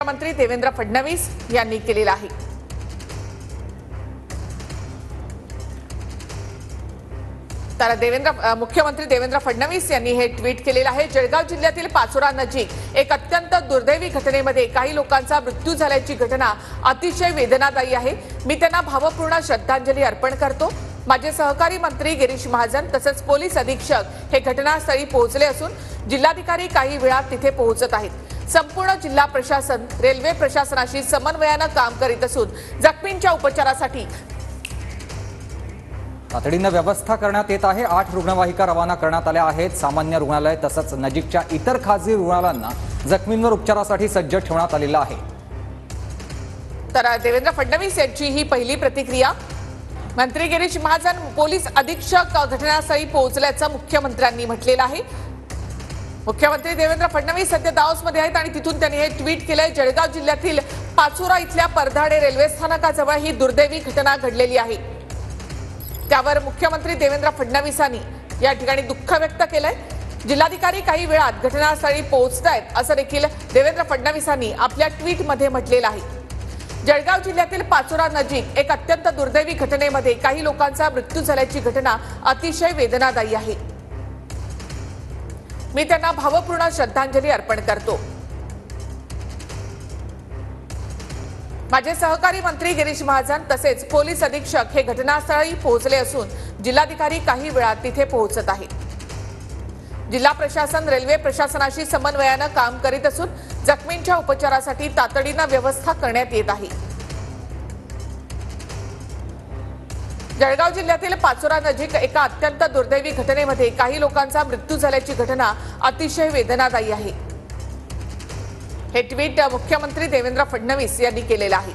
मुख्यमंत्री देवेंद्र फडणवीस यांनी केलेला आहे। तर मुख्यमंत्री देवेंद्र फडणवीस यांनी हे ट्विट केलेलं आहे। जळगाव जिल्ह्यातील पाचोरा नजीक एक अत्यंत दुर्दैवी घटनेमध्ये काही लोकांचा मृत्यू झाल्याची घटना अतिशय वेदनादायी आहे। मी त्यांना भावपूर्ण श्रद्धांजली अर्पण करतो। माझे सहकारी मंत्री गिरीश महाजन तसेच पोलीस अधीक्षक हे घटनास्थळी पोहोचले असून जिल्हाधिकारी काही वेळात तिथे पोहोचत आहेत। संपूर्ण जिल्हा प्रशासन रेल्वे प्रशासनाशी समन्वयाने काम करीत असून जखमींच्या उपचारासाठी तातडीने व्यवस्था करण्यात येत आहे। 8 रुग्णवाहिका रवाना करण्यात आल्या आहेत। सामान्य रुग्णालय तसंच नजीकच्या इतर खासगी रुग्णालयांना जखमींवर उपचारासाठी सज्ज ठेवण्यात आलेलं आहे। तर देवेंद्र फडणवीस यांची ही पहिली प्रतिक्रिया। मंत्री गिरीश महाजन पोलीस अधीक्षक घटनास्थळी पोहोचल्याचं मुख्यमंत्र्यांनी म्हटलेलं आहे। मुख्यमंत्री देवेंद्र फडणवीस सध्या दाओसमध्ये आहेत आणि तिथून त्यांनी हे ट्विट केलंय। जळगाव जिल्ह्यातील पाचोरा इथल्या परधाडे रेल्वे स्थानकाजवळ ही दुर्दैवी घटना घडलेली आहे। त्यावर मुख्यमंत्री देवेंद्र फडणवीसांनी या ठिकाणी दुःख व्यक्त केलंय। जिल्हाधिकारी काही वेळात घटनास्थळी पोहोचतायत असं देखील देवेंद्र फडणवीसांनी आपल्या ट्विटमध्ये म्हटलेलं आहे। जळगाव जिल्ह्यातील पाचोरा नजीक एक अत्यंत दुर्दैवी घटनेमध्ये काही लोकांचा मृत्यू झाल्याची घटना अतिशय वेदनादायी आहे। मी त्यांना भावपूर्ण श्रद्धांजली अर्पण करतो। माझे सहकारी मंत्री गिरीश महाजन तसेच पोलीस अधीक्षक हे घटनास्थळी पोहोचले असून जिल्हाधिकारी काही वेळात तिथे पोहोचत आहेत। जिल्हा प्रशासन रेल्वे प्रशासनाशी समन्वयाने काम करीत असून जखमींच्या उपचारासाठी तातडीने व्यवस्था करण्यात येत आहे। जळगाव जिल्ह्यातील पाचोरा नजीक एका अत्यंत दुर्दैवी घटनेमध्ये काही लोकांचा मृत्यू झाल्याची घटना अतिशय वेदनादायी आहे। हे ट्विट मुख्यमंत्री देवेंद्र फडणवीस यांनी केलेलं आहे।